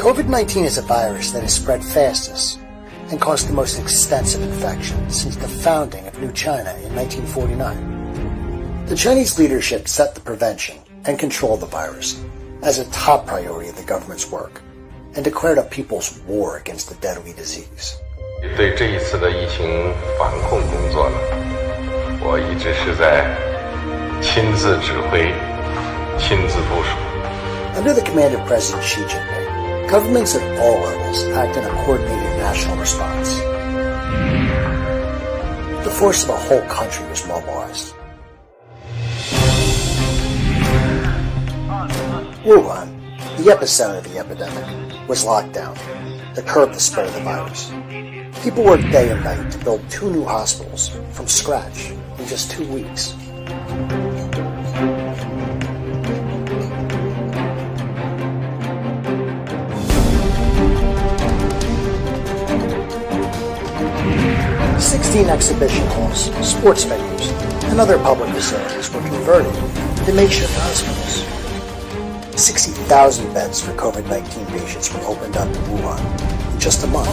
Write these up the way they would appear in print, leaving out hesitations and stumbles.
COVID-19 is a virus that has spread fastest and caused the most extensive infection since the founding of New China in 1949. The Chinese leadership set the prevention and control of the virus as a top priority of the government's work and declared a people's war against the deadly disease. 对这一次的疫情防控工作呢，我一直是在亲自指挥、亲自部署。Under the command of President Xi Jinping, governments at all levels act in a coordinated national response. The force of a whole country was mobilized. Wuhan, the epicenter of the epidemic, was locked down to curb the spread of the virus. People worked day and night to build 2 new hospitals from scratch in just 2 weeks. "16 exhibition halls, sports venues, and other public facilities were converted into makeshift hospitals. 60,000 beds for COVID-19 patients were opened up in Wuhan in just a month.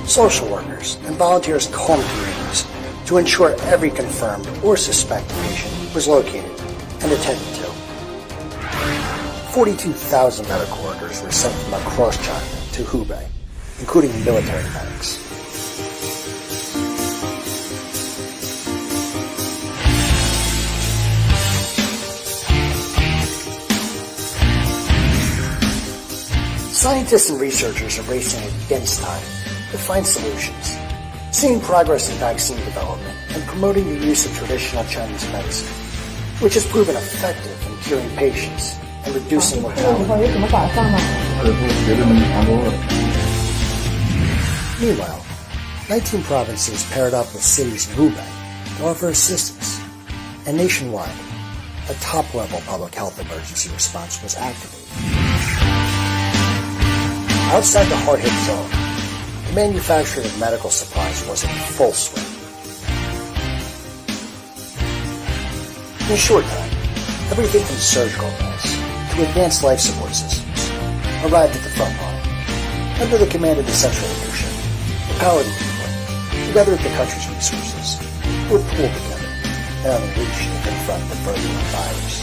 Social workers and volunteers combed communities to ensure every confirmed or suspected patient was located and attended to. 42,000 medical workers were sent from across China to Hubei, including military medics. Scientists and researchers are racing against time to find solutions, seeing progress in vaccine development and promoting the use of traditional Chinese medicine, which has proven effective in curing patients and reducing mortality. Meanwhile, 19 provinces paired up with cities in Hubei to offer assistance, and nationwide, a top-level public health emergency response was activated. Outside the hard-hit zone, the manufacturing of medical supplies was in full swing. In a short time, everything from surgical masks to advanced life support systems arrived at the front line. Under the command of the central leadership, empowered people, together with the country's resources, were pulled together and unleashed to confront the burgeoning virus.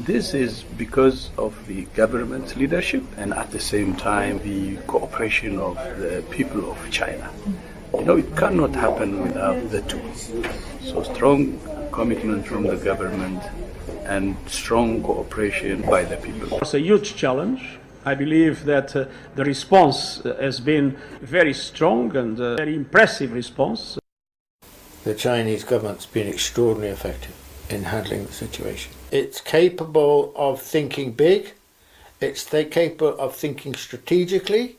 This is because of the government's leadership and at the same time the cooperation of the people of China. You know, it cannot happen without the two. So strong commitment from the government and strong cooperation by the people. It's a huge challenge. I believe that the response has been very strong and a very impressive response. The Chinese government's been extraordinarily effective in handling the situation. It's capable of thinking big, it's capable of thinking strategically,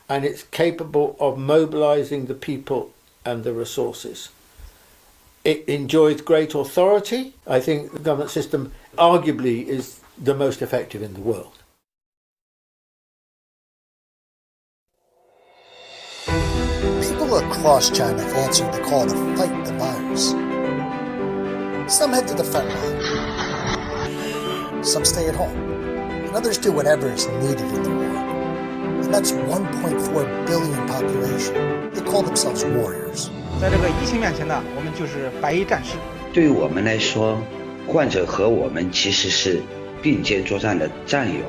and it's capable of mobilizing the people and the resources. It enjoys great authority. I think the government system arguably is the most effective in the world. People across China have answered the call to fight the virus. Some head to the front line. Some stay at home. And others do whatever is needed in the war. And that's 1.4 billion population. They call themselves warriors. 在这个疫情面前呢，我们就是白衣战士。对于我们来说，患者和我们其实是并肩作战的战友。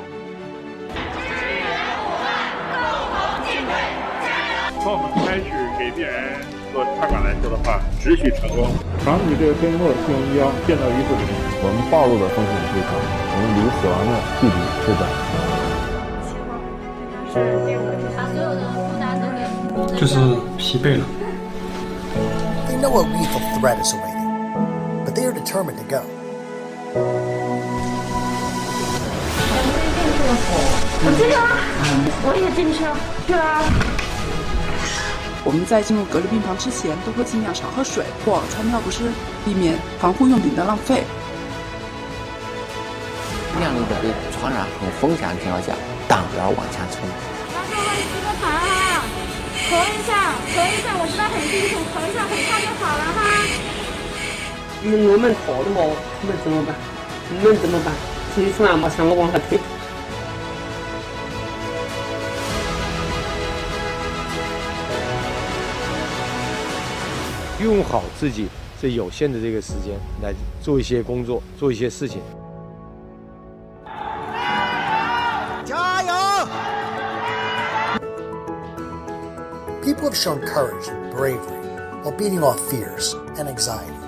从我们开始给病人做插管来说的话，只许成功。长期这个飞沫性医药见到一不零，我们暴露的风险最高，我们离死亡的距离最短。就是疲惫了。They know a lethal threat is awaiting, but they are determined to go. 我进去了，我也进去了，去了。我们在进入隔离病房之前，都会尽量少喝水或穿尿不湿，避免防护用品的浪费。面临着被传染很风险的情况下，当然往前冲。老师，我的这个盘啊！一下，我知道很辛苦，咳一下很快就好了哈。我们拖的么，能怎么办？能怎么办？自己从来没想过往下推。用好自己这有限的这个时间来做一些工作，做一些事情。加油！ People have shown courage and bravery while beating off fears and anxiety.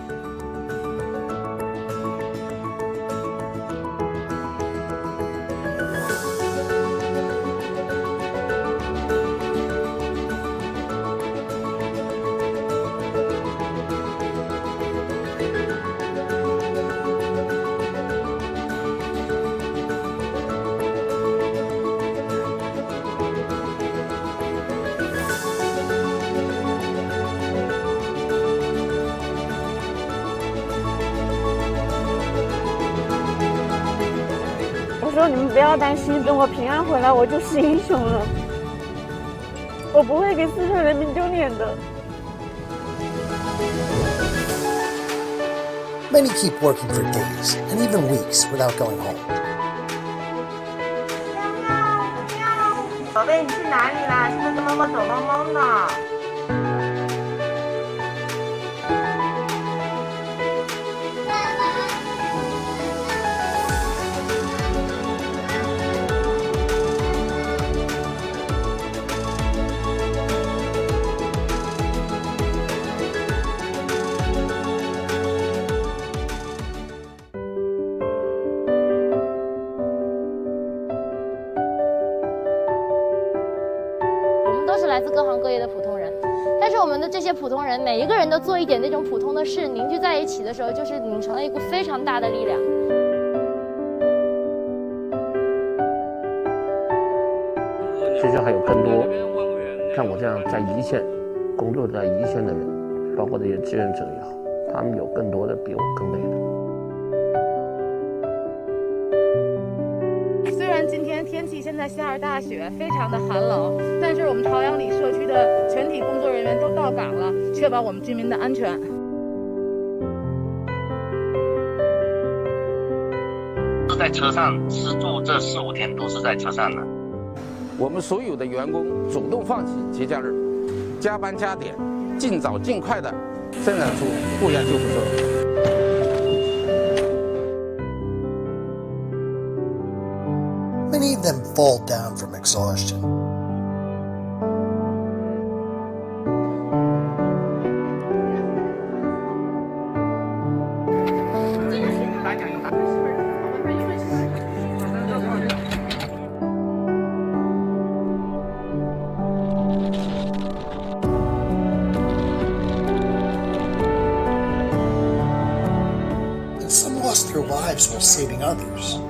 我说你们不要担心，等我平安回来，我就是英雄了。我不会给四川人民丢脸的。Many keep working for days and even weeks without going home. 宝贝，你去哪里啦？现在跟妈妈找猫猫呢。都是来自各行各业的普通人，但是我们的这些普通人，每一个人都做一点那种普通的事，凝聚在一起的时候，就是拧成了一股非常大的力量。其实还有更多像我这样在一线工作在一线的人，包括这些志愿者也好，他们有更多的比我更累的。虽然今天天气现在下着大雪，非常的寒冷，但是我们朝阳里社区的全体工作人员都到岗了，确保我们居民的安全。是在车上吃住，这4、5天都是在车上的。我们所有的员工主动放弃节假日，加班加点，尽早尽快的生产出货架救护车。Many of them fall down from exhaustion. And some lost their lives while saving others.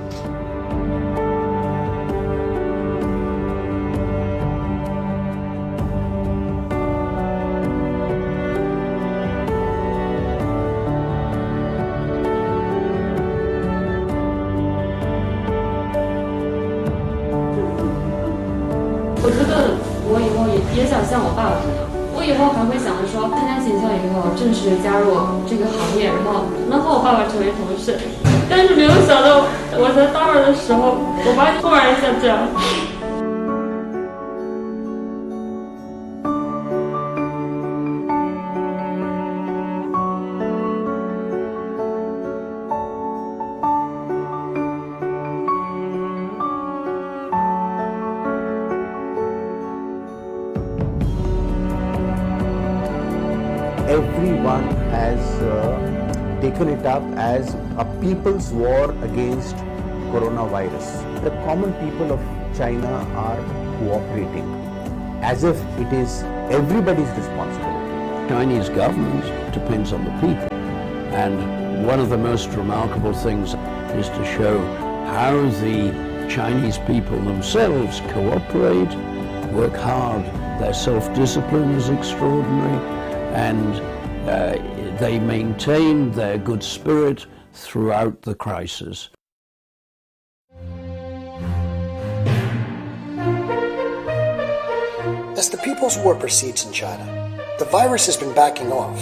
我觉得我以后也想像我爸爸这样，我以后还会想着说，参加警校以后正式加入这个行业，然后能和我爸爸成为同事。但是没有想到，我在大2的时候，我爸突然一下这样。Everyone has taken it up as a people's war against coronavirus. The common people of China are cooperating as if it is everybody's responsibility. Chinese government depends on the people, and one of the most remarkable things is to show how the Chinese people themselves cooperate, work hard, their self-discipline is extraordinary, and they maintain their good spirit throughout the crisis. As the People's War proceeds in China, the virus has been backing off.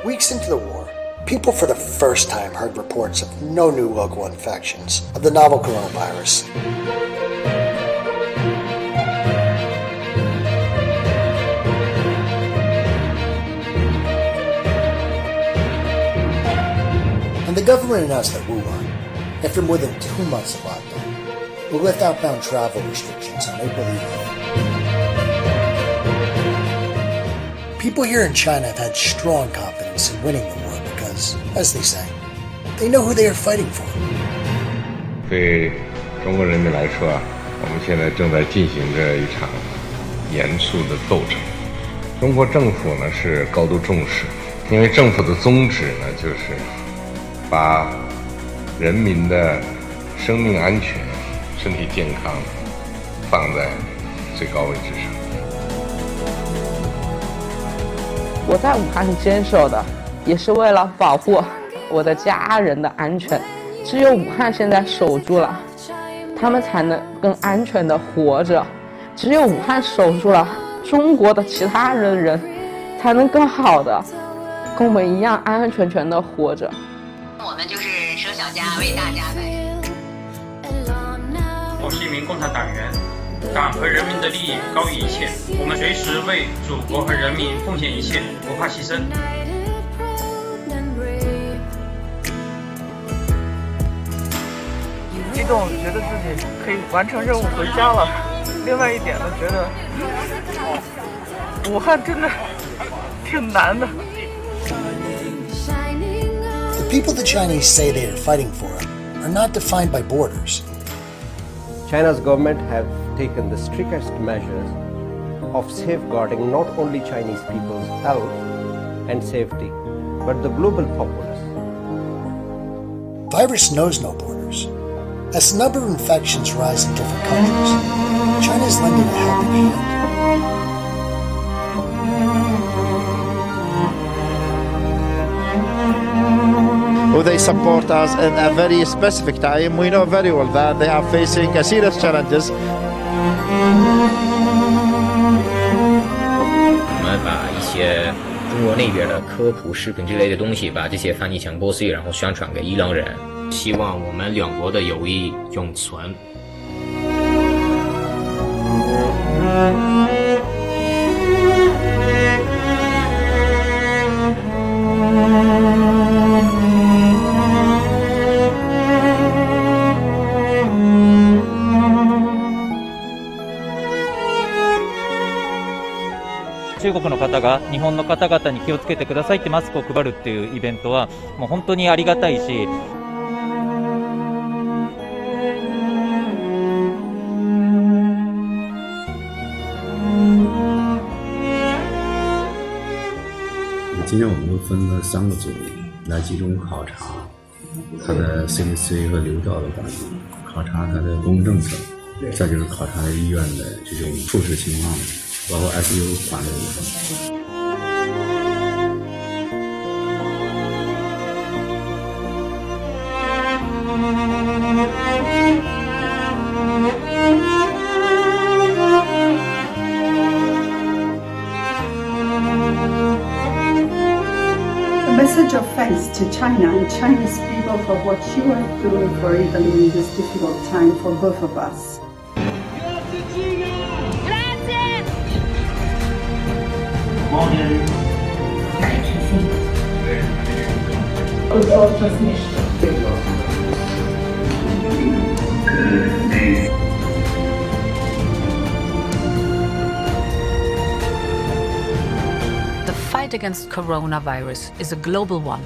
Weeks into the war, people for the first time heard reports of no new local infections of the novel coronavirus. And the government announced that Wuhan, after more than 2 months of lockdown, will lift outbound travel restrictions on April 8th. People here in China have had strong confidence in winning the war because, as they say, they know who they are fighting for. 对中国人民来说，我们现在正在进行着一场严肃的斗争。中国政府呢是高度重视，因为政府的宗旨呢就是把人民的生命安全、身体健康放在最高位置上。我在武汉坚守的，也是为了保护我的家人的安全。只有武汉现在守住了，他们才能更安全的活着。只有武汉守住了，中国的其他人才能更好的跟我们一样安安全全的活着。我们就是舍小家为大家的。我是一名共产党员，党和人民的利益高于一切，我们随时为祖国和人民奉献一切，不怕牺牲。激动，觉得自己可以完成任务回家了。另外一点呢，觉得武汉真的挺难的。The people the Chinese say they are fighting for are not defined by borders. China's government have taken the strictest measures of safeguarding not only Chinese people's health and safety, but the global populace. Virus knows no borders. As the number of infections rise in different countries, China is lending a helping hand. They support us in a very specific time. We know very well that they are facing serious challenges. 我们把一些中国那边的科普视频之类的东西，把这些翻译成国际，然后宣传给伊朗人，希望我们两国的友谊永存。中国の方が日本の方々に気をつけてくださいってマスクを配るっていうイベントはもう本当にありがたいし。今天我们分了3个组来集中考察它的 CDC 和流调的管理，考察它的公共政策，再就是考察医院的这种处置情况，包括 ICU 管理。A message of thanks to China and Chinese people for what you are doing for Italy in this difficult time for both of us. The fight against coronavirus is a global one,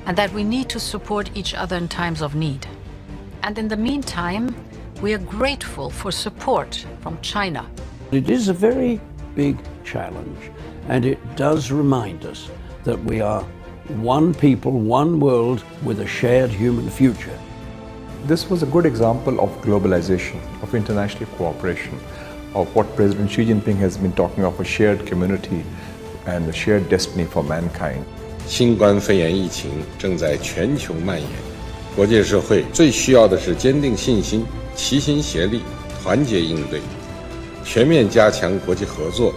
and that we need to support each other in times of need. And in the meantime, we are grateful for support from China. It is a very big challenge, and it does remind us that we are one people, one world with a shared human future. This was a good example of globalization, of international cooperation, of what President Xi Jinping has been talking of, a shared community and a shared destiny for mankind. 新冠肺炎疫情正在全球蔓延，国际社会最需要的是坚定信心、齐心协力、团结应对。全面加强国际合作，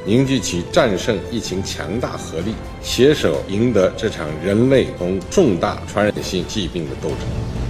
凝聚起战胜疫情强大合力，携手赢得这场人类同重大传染性疾病的斗争。